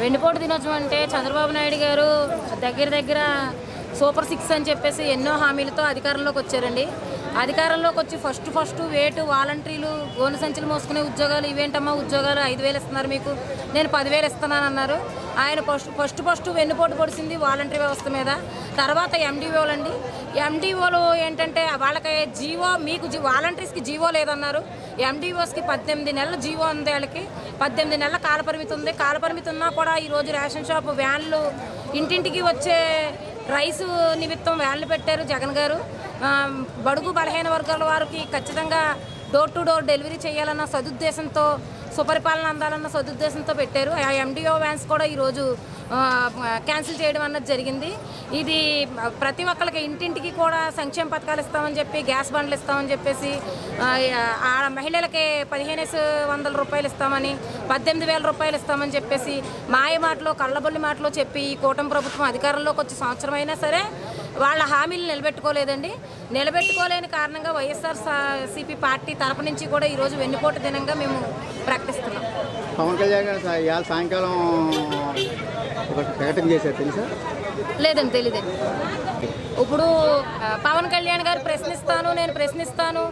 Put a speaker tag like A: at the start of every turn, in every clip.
A: వెన్నుపోటు దినోత్సవం అంటే చంద్రబాబు నాయుడు గారు దగ్గర సూపర్ 6 అని చెప్పేసి ఎన్నో హామీలతో అధికారంలోకి వచ్చారండి. అధికారంలోకి వచ్చి ఫస్ట్ వేటు వాలంటీర్లు గోను సంచులు మోసుకునే ఉద్యోగాలు ఇవేంటమ్మా ఉద్యోగాలు 5,000 ఇస్తున్నారు మీకు, నేను 10,000 ఇస్తున్నాను అన్నారు. ఆయన ఫస్ట్ వెన్నుపోటు పొడిచింది వాలంటరీ వ్యవస్థ మీద. తర్వాత ఎండిఓలు అండి. ఎండిఓలు ఏంటంటే వాళ్ళకి జీవో, మీకు వాలంటీర్స్కి జీవో లేదన్నారు. ఎండిఓస్కి 18 నెలల జీవో ఉంది. వాళ్ళకి 18 నెలల కాలపరిమితి ఉంది. కాలపరిమితి ఉన్నా కూడా ఈరోజు రేషన్ షాప్ వ్యాన్లు ఇంటింటికి వచ్చే రైసు నిమిత్తం వ్యాన్లు పెట్టారు జగన్ గారు. బడుగు బలహీన వర్గాల వారికి ఖచ్చితంగా డోర్ టు డోర్ డెలివరీ చేయాలన్న సదుద్దేశంతో, సుపరిపాలన అందాలన్న సదుద్దేశంతో పెట్టారు. ఆ ఎండిఓ వ్యాన్స్ కూడా ఈరోజు క్యాన్సిల్ చేయడం అన్నది జరిగింది. ఇది ప్రతి ఒక్కరికి ఇంటింటికి కూడా సంక్షేమ పథకాలు ఇస్తామని చెప్పి, గ్యాస్ బండ్లు ఇస్తామని చెప్పేసి, ఆ మహిళలకి 1,500 రూపాయలు ఇస్తామని, 18,000 రూపాయలు ఇస్తామని చెప్పేసి మాయ మాటలో, కళ్ళబొల్లి మాటలో చెప్పి ఈ కూటమి ప్రభుత్వం అధికారంలోకి వచ్చి సంవత్సరం అయినా సరే వాళ్ళ హామీలు నిలబెట్టుకోలేదండి. నిలబెట్టుకోలేని కారణంగా వైఎస్ఆర్సీపీ పార్టీ తరపు నుంచి కూడా ఈరోజు వెన్నుపోటు దినంగా మేము ప్రకటిస్తున్నాం.
B: పవన్ కళ్యాణ్ గారు ఇవాళ సాయంకాలం ఒక ప్రకటన చేశారు, తెలుసా?
A: లేదండి, తెలియదండి. ఇప్పుడు పవన్ కళ్యాణ్ గారు నేను ప్రశ్నిస్తాను,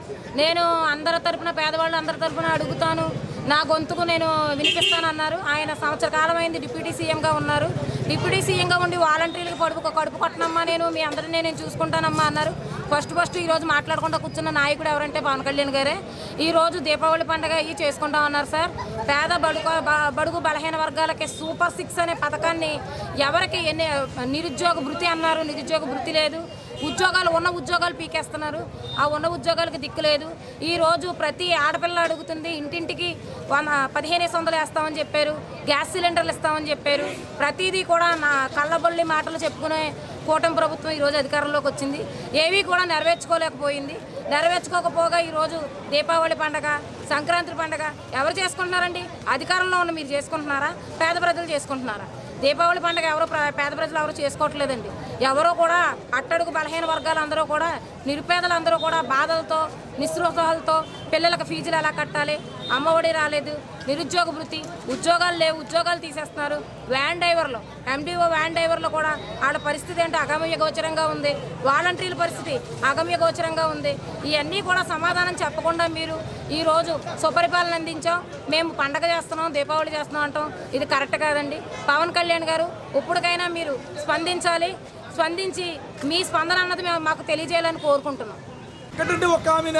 A: నేను అందరి తరపున, పేదవాళ్ళు అందరి తరపున అడుగుతాను, నా గొంతుకు నేను వినిపిస్తానన్నారు. ఆయన సంవత్సర కాలం అయింది డిప్యూటీ సీఎంగా ఉన్నారు. డిప్యూటీ సీఎంగా ఉండి వాలంటీర్లకు కడుపు కొట్టనమ్మా, నేను మీ అందరినీ నేను చూసుకుంటానమ్మా అన్నారు. ఫస్ట్ ఈరోజు మాట్లాడకుండా కూర్చున్న నాయకుడు ఎవరంటే పవన్ కళ్యాణ్ గారే. ఈరోజు దీపావళి పండుగ చేసుకుంటామన్నారు సార్. పేద బడుగు బలహీన వర్గాలకి సూపర్ 6 అనే పథకాన్ని ఎవరికి నిరుద్యోగ భృతి అన్నారు. నిరుద్యోగ భృతి లేదు. ఉన్న ఉద్యోగాలు పీకేస్తున్నారు. ఆ ఉన్న ఉద్యోగాలకు దిక్కు లేదు. ఈరోజు ప్రతి ఆడపిల్ల అడుగుతుంది, ఇంటింటికి 1,500 వేస్తామని చెప్పారు, గ్యాస్ సిలిండర్లు ఇస్తామని చెప్పారు. ప్రతిదీ కూడా నా కళ్ళబొల్లి మాటలు చెప్పుకునే కూటమి ప్రభుత్వం ఈరోజు అధికారంలోకి వచ్చింది. ఏవీ కూడా నెరవేర్చుకోకపోగా ఈరోజు దీపావళి పండుగ, సంక్రాంతి పండుగ ఎవరు చేసుకుంటున్నారండి? అధికారంలో ఉన్న మీరు చేసుకుంటున్నారా? పేద ప్రజలు చేసుకుంటున్నారా? దీపావళి పండుగ పేద ప్రజలు ఎవరు చేసుకోవట్లేదండి. ఎవరో కూడా అట్టడుగు బలహీన వర్గాలందరూ కూడా, నిరుపేదలందరూ కూడా బాధలతో, నిస్పృహలతో పిల్లలకు ఫీజులు ఎలా కట్టాలి, అమ్మఒడి రాలేదు, నిరుద్యోగ భృతి, ఉద్యోగాలు లేవు, ఉద్యోగాలు తీసేస్తున్నారు. వ్యాన్ డ్రైవర్లు, ఎండిఓ వ్యాన్ డ్రైవర్లు కూడా వాళ్ళ పరిస్థితి ఏంటో అగమ్య గోచరంగా ఉంది. వాలంటీర్ల పరిస్థితి అగమ్య గోచరంగా ఉంది. ఇవన్నీ కూడా సమాధానం చెప్పకుండా మీరు ఈరోజు సుపరిపాలన అందించాం, మేము పండగ చేస్తున్నాం, దీపావళి చేస్తున్నాం అంటాం. ఇది కరెక్ట్ కాదండి. పవన్ కళ్యాణ్ గారు ఇప్పటికైనా మీరు స్పందించి మీ స్పందన అన్నది మేము మాకు తెలియజేయాలని కోరుకుంటున్నాం.
C: ఎందుకంటే ఒక్క హామీ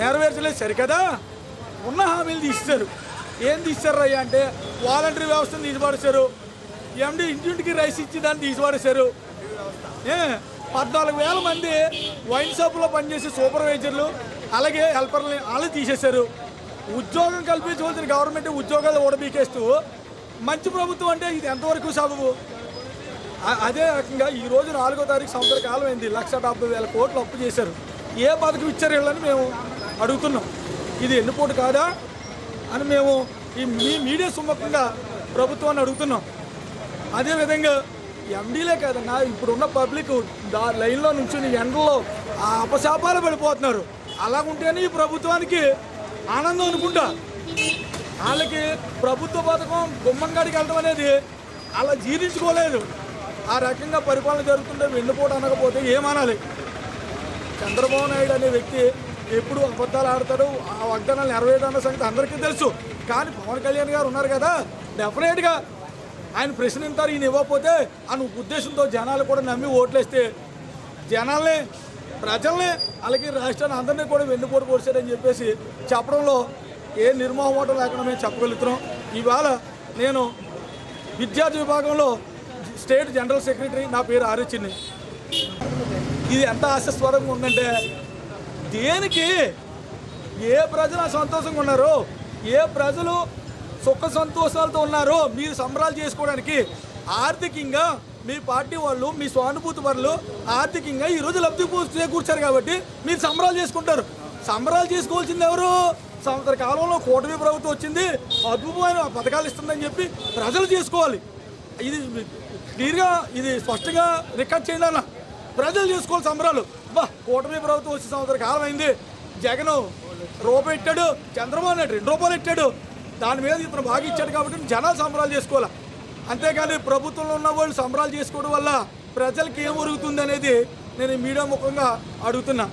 C: నెరవేర్చలేదు సరికదా, ఉన్న హామీలు తీసేశారు. ఏం తీశారు అయ్యా అంటే వాలంటరీ వ్యవస్థను తీసిపడేశారు. ఎండి ఇంటింటికి రైస్ ఇచ్చి దాన్ని తీసిపడేశారు. 14,000 మంది వైన్ షాపులో పనిచేసే సూపర్వైజర్లు, అలాగే హెల్పర్లు వాళ్ళు తీసేశారు. ఉద్యోగం కల్పించవలసిన గవర్నమెంట్ ఉద్యోగాలు ఓడబీకేస్తూ మంచి ప్రభుత్వం అంటే ఇది ఎంతవరకు సబబు? అదే రకంగా ఈరోజు 4వ తారీఖు సంవత్సర కాలం అయింది. 1,70,000 కోట్లు అప్పు చేశారు. ఏ పథకం ఇచ్చారు వీళ్ళని మేము అడుగుతున్నాం. ఇది ఎన్నుపోటు కాదా అని మేము ఈ మీడియా సుమ్మకంగా ప్రభుత్వాన్ని అడుగుతున్నాం. అదేవిధంగా ఎండీలే కాదన్నా, ఇప్పుడున్న పబ్లిక్ లైన్లో నుంచుని ఎండలో ఆ అపశాపాలు పడిపోతున్నారు. అలాగుంటేనే ఈ ప్రభుత్వానికి ఆనందం అనుకుంటా. వాళ్ళకి ప్రభుత్వ పథకం గుమ్మంగాడికి వెళ్ళడం అనేది అలా జీర్ణించుకోలేదు. ఆ రకంగా పరిపాలన జరుగుతుంటే వెన్నుపోటు అనకపోతే ఏమనాలి? చంద్రబాబు నాయుడు అనే వ్యక్తి ఎప్పుడు అబద్ధాలు ఆడతాడు, ఆ వాగ్దానాలు నెరవేరన్న సంగతి అందరికీ తెలుసు. కానీ పవన్ కళ్యాణ్ గారు ఉన్నారు కదా, డెఫినెట్గా ఆయన ప్రశ్నిస్తారు. ఈయన ఇవ్వకపోతే అని ఉద్దేశంతో జనాలు కూడా నమ్మి ఓట్లేస్తే జనాల్ని, ప్రజల్ని, అలాగే రాష్ట్రాన్ని అందరినీ కూడా వెన్నుపోటు పొడిచారని చెప్పేసి చెప్పడంలో ఏ నిర్మోహమాటం లేకుండా మేము చెప్పగలుగుతున్నాం. ఇవాళ నేను విద్యార్థి విభాగంలో స్టేట్ జనరల్ సెక్రటరీ, నా పేరు ఆర్చిన్ని. ఇది ఎంత ఆశాస్వరంగా ఉందంటే, దేనికి ఏ ప్రజలు సంతోషంగా ఉన్నారో, ఏ ప్రజలు సుఖ సంతోషాలతో ఉన్నారో మీరు సంబరాలు చేసుకోవడానికి ఆర్థికంగా మీ పార్టీ వాళ్ళు, మీ స్వానుభూతి పరులు ఆర్థికంగా ఈరోజు లబ్ధి చేకూర్చారు కాబట్టి మీరు సంబరాలు చేసుకుంటారు. సంబరాలు చేసుకోవాల్సింది ఎవరు? సంవత్సర కాలంలో కూటమి ప్రభుత్వం వచ్చింది, అద్భుతమైన పథకాలు ఇస్తుందని చెప్పి ప్రజలు చేసుకోవాలి. ఇది క్లియర్గా, ఇది స్పష్టంగా రికార్డ్ చేయండి అన్న. ప్రజలు చేసుకోవాలి సంబరాలు. కూటమి ప్రభుత్వం వచ్చి సంవత్సర కాలం అయింది. జగన్ రూపాయి ఇచ్చాడు, చంద్రబాబు నాయుడు 2 రూపాయలు ఇచ్చాడు. దాని మీద ఇతను బాగా ఇచ్చాడు కాబట్టి జనాలు సంబరాలు చేసుకోవాలి. అంతేకాని ప్రభుత్వంలో ఉన్న వాళ్ళు సంబరాలు చేసుకోవడం వల్ల ప్రజలకి ఏం ఒరుగుతుంది అనేది నేను ఈ మీడియా ముఖంగా అడుగుతున్నా.